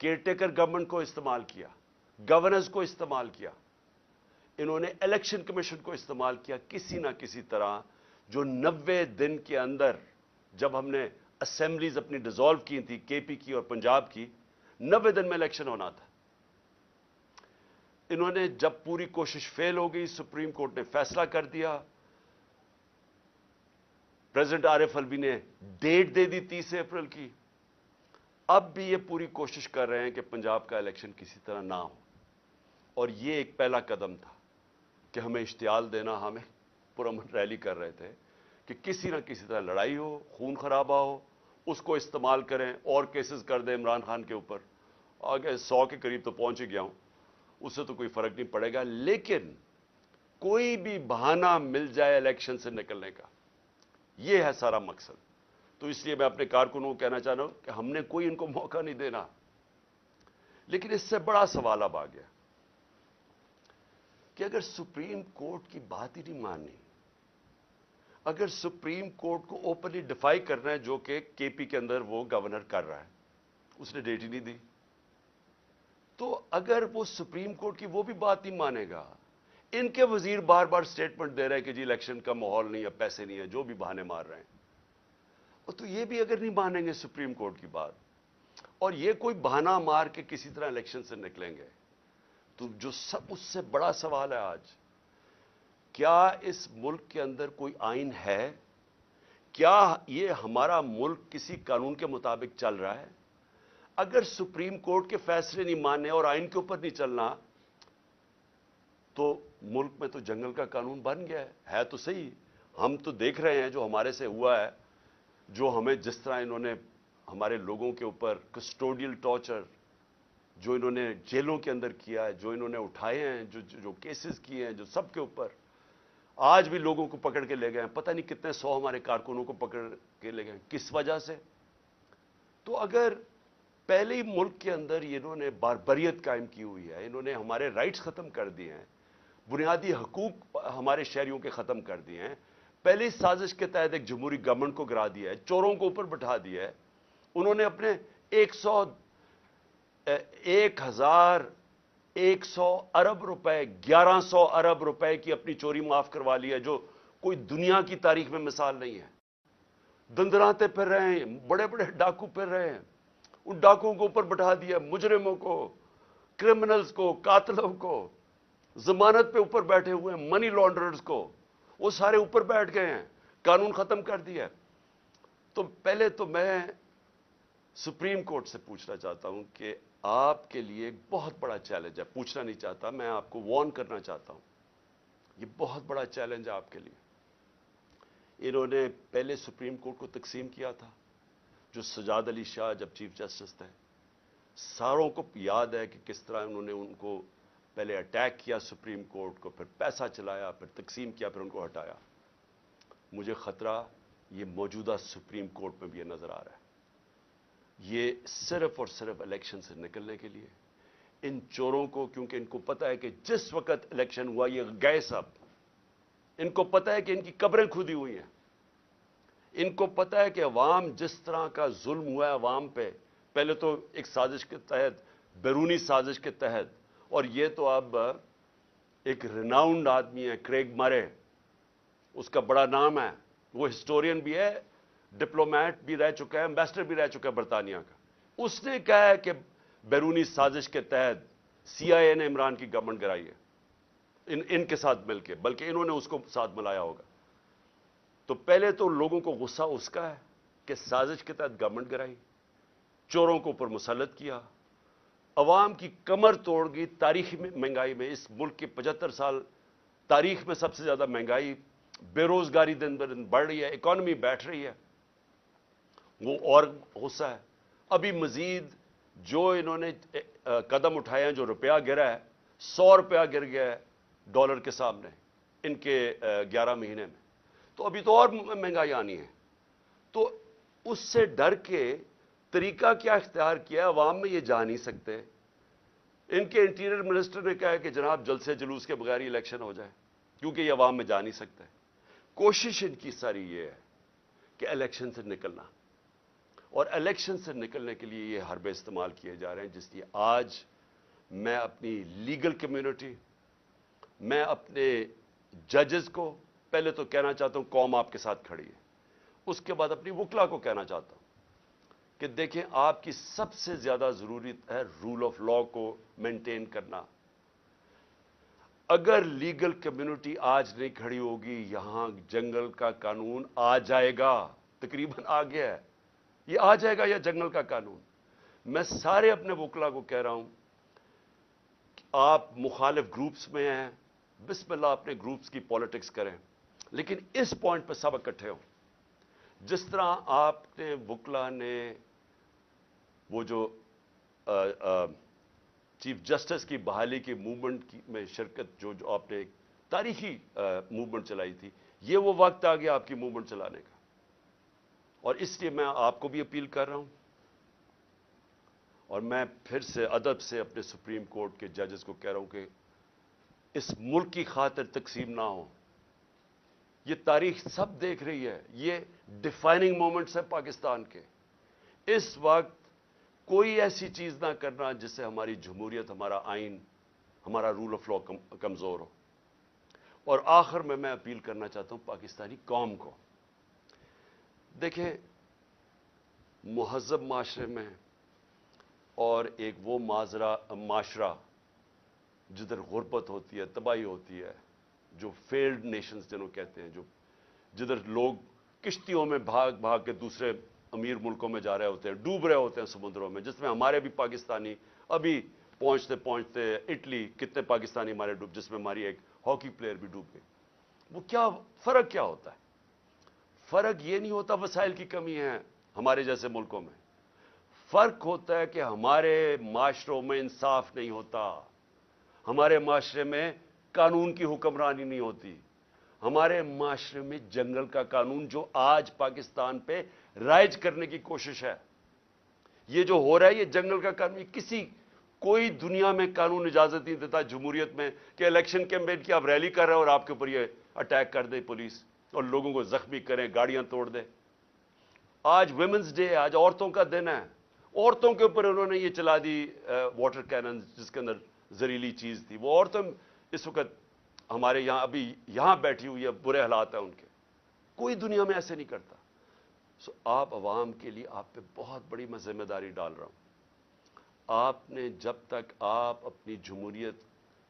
Care taker government کو استعمال کیا, گورننس کو استعمال کیا, انہوں نے الیکشن کمیشن کو استعمال کیا. کسی نہ کسی طرح جو 90 دن کے اندر, جب ہم نے اسمبلیز اپنی ڈیزالو کی تھی, کے پی کی اور پنجاب کی, 90 دن میں الیکشن ہونا تھا. انہوں نے جب پوری کوشش فیل ہو گئی, سپریم کورٹ نے فیصلہ کر دیا, پریزیڈنٹ عارف الوی نے ڈیٹ دے دی 30 اپریل کی. اب بھی یہ پوری کوشش کر رہے ہیں کہ پنجاب کا الیکشن کسی طرح نہ ہو, اور یہ ایک پہلا قدم تھا کہ ہمیں اشتعال دینا. ہمیں پرامن ریلی کر رہے تھے کہ کسی نہ کسی طرح لڑائی ہو, خون خرابہ ہو, اس کو استعمال کریں اور کیسز کر دیں عمران خان کے اوپر. آگے 100 کے قریب تو پہنچ ہی گیا ہوں, اس سے تو کوئی فرق نہیں پڑے گا, لیکن کوئی بھی بہانہ مل جائے الیکشن سے نکلنے کا, یہ ہے سارا مقصد. تو اس لیے میں اپنے کارکنوں کو کہنا چاہ رہا ہوں کہ ہم نے کوئی ان کو موقع نہیں دینا. لیکن اس سے بڑا سوال اب آ گیا کہ اگر سپریم کورٹ کی بات ہی نہیں ماننی, اگر سپریم کورٹ کو اوپنلی ڈیفائی کرنا ہے, جو کہ کے پی کے اندر وہ گورنر کر رہا ہے, اس نے ڈیٹ ہی نہیں دی, تو اگر وہ سپریم کورٹ کی وہ بھی بات نہیں مانے گا, ان کے وزیر بار بار سٹیٹمنٹ دے رہے ہیں کہ جی الیکشن کا ماحول نہیں ہے, پیسے نہیں ہے, جو بھی بہانے مار رہے ہیں, اور تو یہ بھی اگر نہیں مانیں گے سپریم کورٹ کی بات, اور یہ کوئی بہانہ مار کے کسی طرح الیکشن سے نکلیں گے, تو جو سب اس سے بڑا سوال ہے آج, کیا اس ملک کے اندر کوئی آئین ہے؟ کیا یہ ہمارا ملک کسی قانون کے مطابق چل رہا ہے؟ اگر سپریم کورٹ کے فیصلے نہیں ماننے اور آئین کے اوپر نہیں چلنا, تو ملک میں تو جنگل کا قانون بن گیا ہے تو صحیح. ہم تو دیکھ رہے ہیں جو ہمارے سے ہوا ہے, جو ہمیں جس طرح انہوں نے ہمارے لوگوں کے اوپر کسٹوڈیل ٹارچر جو انہوں نے جیلوں کے اندر کیا ہے, جو انہوں نے اٹھائے ہیں, جو کیسز کیے ہیں, جو سب کے اوپر آج بھی لوگوں کو پکڑ کے لے گئے ہیں, پتہ نہیں کتنے 100 ہمارے کارکنوں کو پکڑ کے لے گئے ہیں, کس وجہ سے؟ تو اگر پہلے ہی ملک کے اندر انہوں نے باربریت قائم کی ہوئی ہے, انہوں نے ہمارے رائٹس ختم کر دیے ہیں, بنیادی حقوق ہمارے شہریوں کے ختم کر دیے ہیں, پہلی سازش کے تحت ایک جمہوری گورنمنٹ کو گرا دیا ہے, چوروں کو اوپر بٹھا دیا ہے, انہوں نے اپنے 1100 ارب روپے 1100 ارب روپے کی اپنی چوری معاف کروا لی ہے, جو کوئی دنیا کی تاریخ میں مثال نہیں ہے. دندراتے پھر رہے ہیں, بڑے بڑے ڈاکو پھر رہے ہیں, ان ڈاکوؤں کو اوپر بٹھا دیا, مجرموں کو, کرمنلز کو, قاتلوں کو, ضمانت پہ اوپر بیٹھے ہوئے ہیں, منی لانڈررز کو, وہ سارے اوپر بیٹھ گئے ہیں, قانون ختم کر دیا. تو پہلے تو میں سپریم کورٹ سے پوچھنا چاہتا ہوں کہ آپ کے لیے ایک بہت بڑا چیلنج ہے, پوچھنا نہیں چاہتا, میں آپ کو وارن کرنا چاہتا ہوں, یہ بہت بڑا چیلنج ہے آپ کے لیے. انہوں نے پہلے سپریم کورٹ کو تقسیم کیا تھا, جو سجاد علی شاہ جب چیف جسٹس تھے, ساروں کو یاد ہے کہ کس طرح انہوں نے ان کو پہلے اٹیک کیا سپریم کورٹ کو, پھر پیسہ چلایا, پھر تقسیم کیا, پھر ان کو ہٹایا. مجھے خطرہ یہ موجودہ سپریم کورٹ میں بھی یہ نظر آ رہا ہے. یہ صرف اور صرف الیکشن سے نکلنے کے لیے ان چوروں کو, کیونکہ ان کو پتا ہے کہ جس وقت الیکشن ہوا یہ گئے سب, ان کو پتا ہے کہ ان کی قبریں کھودی ہوئی ہیں, ان کو پتا ہے کہ عوام جس طرح کا ظلم ہوا ہے عوام پہ, پہلے تو ایک سازش کے تحت, بیرونی سازش کے تحت, اور یہ تو اب ایک ریناؤنڈ آدمی ہے کریگ مرے, اس کا بڑا نام ہے, وہ ہسٹورین بھی ہے, ڈپلومیٹ بھی رہ چکا ہے, ایمبیسڈر بھی رہ چکا ہے برطانیہ کا. اس نے کہا ہے کہ بیرونی سازش کے تحت سی آئی اے نے عمران کی گورنمنٹ گرائی ہے, ان کے ساتھ مل کے, بلکہ انہوں نے اس کو ساتھ ملایا ہوگا. تو پہلے تو لوگوں کو غصہ اس کا ہے کہ سازش کے تحت گورنمنٹ گرائی, چوروں کو اوپر مسلط کیا, عوام کی کمر توڑ گئی. تاریخی مہنگائی میں, اس ملک کے 75 سال تاریخ میں سب سے زیادہ مہنگائی, بے روزگاری دن بدن بڑھ رہی ہے, اکانومی بیٹھ رہی ہے, وہ اور غصہ ہے. ابھی مزید جو انہوں نے قدم اٹھائے ہیں, جو روپیہ گرا ہے, 100 روپیہ گر گیا ہے ڈالر کے سامنے ان کے 11 مہینے میں, تو ابھی تو اور مہنگائی آنی ہے. تو اس سے ڈر کے طریقہ کیا اختیار کیا, عوام میں یہ جا نہیں سکتے. ان کے انٹیریئر منسٹر نے کہا کہ جناب جلد سے جلوس کے بغیر الیکشن ہو جائے, کیونکہ یہ عوام میں جا نہیں سکتے. کوشش ان کی ساری یہ ہے کہ الیکشن سے نکلنا, اور الیکشن سے نکلنے کے لیے یہ حربے استعمال کیے جا رہے ہیں، جس لیے آج میں اپنی لیگل کمیونٹی، میں اپنے ججز کو پہلے تو کہنا چاہتا ہوں قوم آپ کے ساتھ کھڑی ہے، اس کے بعد اپنی وکلا کو کہنا چاہتا ہوں کہ دیکھیں آپ کی سب سے زیادہ ضرورت ہے رول آف لا کو مینٹین کرنا۔ اگر لیگل کمیونٹی آج نہیں کھڑی ہوگی، یہاں جنگل کا قانون آ جائے گا، تقریباً آ گیا ہے، یہ آ جائے گا یا جنگل کا قانون۔ میں سارے اپنے وکلا کو کہہ رہا ہوں کہ آپ مخالف گروپس میں ہیں، بسم اللہ اپنے گروپس کی پالیٹکس کریں، لیکن اس پوائنٹ پہ سب اکٹھے ہوں۔ جس طرح آپ نے وکلا نے وہ جو چیف جسٹس کی بحالی کی موومنٹ میں شرکت، جو آپ نے ایک تاریخی موومنٹ چلائی تھی، یہ وہ وقت آ گیا آپ کی موومنٹ چلانے کا۔ اور اس لیے میں آپ کو بھی اپیل کر رہا ہوں، اور میں پھر سے ادب سے اپنے سپریم کورٹ کے ججز کو کہہ رہا ہوں کہ اس ملک کی خاطر تقسیم نہ ہو۔ یہ تاریخ سب دیکھ رہی ہے، یہ ڈیفائننگ مومنٹس ہیں پاکستان کے۔ اس وقت کوئی ایسی چیز نہ کرنا جس سے ہماری جمہوریت، ہمارا آئین، ہمارا رول آف لا کمزور ہو۔ اور آخر میں اپیل کرنا چاہتا ہوں پاکستانی قوم کو، دیکھیں مہذب معاشرے میں اور ایک وہ معاشرہ جدھر غربت ہوتی ہے، تباہی ہوتی ہے، جو فیلڈ نیشنز جنہوں کہتے ہیں، جدھر لوگ کشتیوں میں بھاگ بھاگ کے دوسرے امیر ملکوں میں جا رہے ہوتے ہیں، ڈوب رہے ہوتے ہیں سمندروں میں، جس میں ہمارے بھی پاکستانی ابھی پہنچتے پہنچتے اٹلی کتنے پاکستانی ہمارے ڈوب، جس میں ہماری ایک ہاکی پلیئر بھی ڈوب گئی۔ وہ کیا فرق کیا ہوتا ہے؟ فرق یہ نہیں ہوتا وسائل کی کمی ہے ہمارے جیسے ملکوں میں، فرق ہوتا ہے کہ ہمارے معاشروں میں انصاف نہیں ہوتا، ہمارے معاشرے میں قانون کی حکمرانی نہیں ہوتی، ہمارے معاشرے میں جنگل کا قانون جو آج پاکستان پہ رائج کرنے کی کوشش ہے، یہ جو ہو رہا ہے یہ جنگل کا قانون، کوئی دنیا میں قانون اجازت نہیں دیتا جمہوریت میں کہ الیکشن کیمپین کی آپ ریلی کر رہے ہیں اور آپ کے اوپر یہ اٹیک کر دے پولیس اور لوگوں کو زخمی کریں، گاڑیاں توڑ دے۔ آج ویمنز ڈے ہے، آج عورتوں کا دن ہے، عورتوں کے اوپر انہوں نے یہ چلا دی واٹر کینن جس کے اندر زہریلی چیز تھی، وہ عورتیں اس وقت ہمارے یہاں ابھی یہاں بیٹھی ہوئی ہے، برے حالات ہیں ان کے، کوئی دنیا میں ایسے نہیں کرتا۔ آپ عوام کے لیے آپ پہ بہت بڑی میں ذمہ داری ڈال رہا ہوں۔ آپ نے جب تک آپ اپنی جمہوریت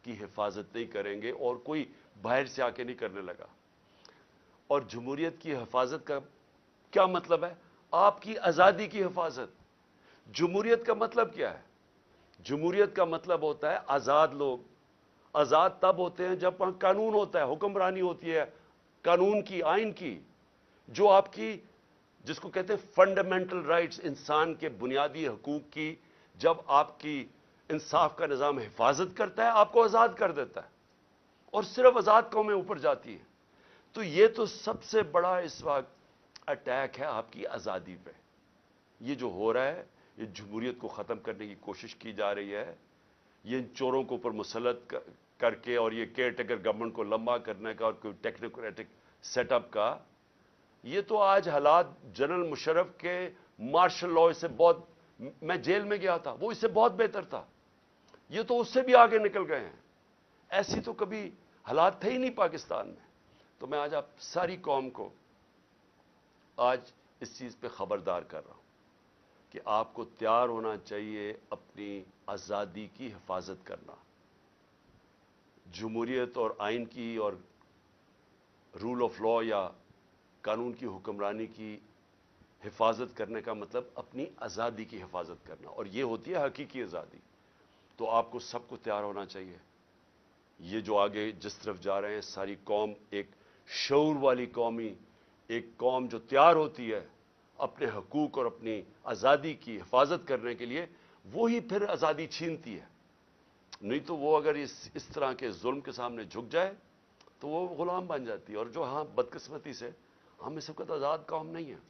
کی حفاظت نہیں کریں گے، اور کوئی باہر سے آ کے نہیں کرنے لگا، اور جمہوریت کی حفاظت کا کیا مطلب ہے؟ آپ کی آزادی کی حفاظت۔ جمہوریت کا مطلب کیا ہے؟ جمہوریت کا مطلب ہوتا ہے آزاد لوگ۔ آزاد تب ہوتے ہیں جب وہاں قانون ہوتا ہے، حکمرانی ہوتی ہے قانون کی، آئین کی، جو آپ کی جس کو کہتے ہیں فنڈامنٹل رائٹس، انسان کے بنیادی حقوق کی، جب آپ کی انصاف کا نظام حفاظت کرتا ہے، آپ کو آزاد کر دیتا ہے، اور صرف آزاد قومیں اوپر جاتی ہیں۔ تو یہ تو سب سے بڑا اس وقت اٹیک ہے آپ کی آزادی پہ۔ یہ جو ہو رہا ہے، یہ جمہوریت کو ختم کرنے کی کوشش کی جا رہی ہے، یہ ان چوروں کو اوپر مسلط کر کے، اور یہ کیئر ٹیکر گورنمنٹ کو لمبا کرنے کا اور کوئی ٹیکنوکریٹک سیٹ اپ کا، یہ تو آج حالات جنرل مشرف کے مارشل لاء سے بہت، میں جیل میں گیا تھا، وہ اس سے بہت بہتر تھا، یہ تو اس سے بھی آگے نکل گئے ہیں۔ ایسی تو کبھی حالات تھے ہی نہیں پاکستان میں۔ تو میں آج آپ ساری قوم کو آج اس چیز پہ خبردار کر رہا ہوں کہ آپ کو تیار ہونا چاہیے اپنی آزادی کی حفاظت کرنا۔ جمہوریت اور آئین کی اور رول آف لا یا قانون کی حکمرانی کی حفاظت کرنے کا مطلب اپنی آزادی کی حفاظت کرنا، اور یہ ہوتی ہے حقیقی آزادی۔ تو آپ کو سب کو تیار ہونا چاہیے۔ یہ جو آگے جس طرف جا رہے ہیں، ساری قوم ایک شعور والی قومی، ایک قوم جو تیار ہوتی ہے اپنے حقوق اور اپنی آزادی کی حفاظت کرنے کے لیے، وہی پھر آزادی چھینتی ہے۔ نہیں تو وہ اگر اس طرح کے ظلم کے سامنے جھک جائے تو وہ غلام بن جاتی ہے، اور جو ہاں بدقسمتی سے ہم اس وقت آزاد قوم نہیں ہیں۔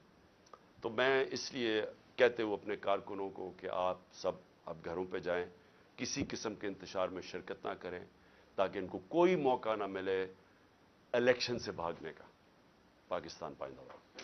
تو میں اس لیے کہتے ہوئے اپنے کارکنوں کو کہ آپ سب اب گھروں پہ جائیں، کسی قسم کے انتشار میں شرکت نہ کریں، تاکہ ان کو کوئی موقع نہ ملے الیکشن سے بھاگنے کا۔ پاکستان پائندہ باد۔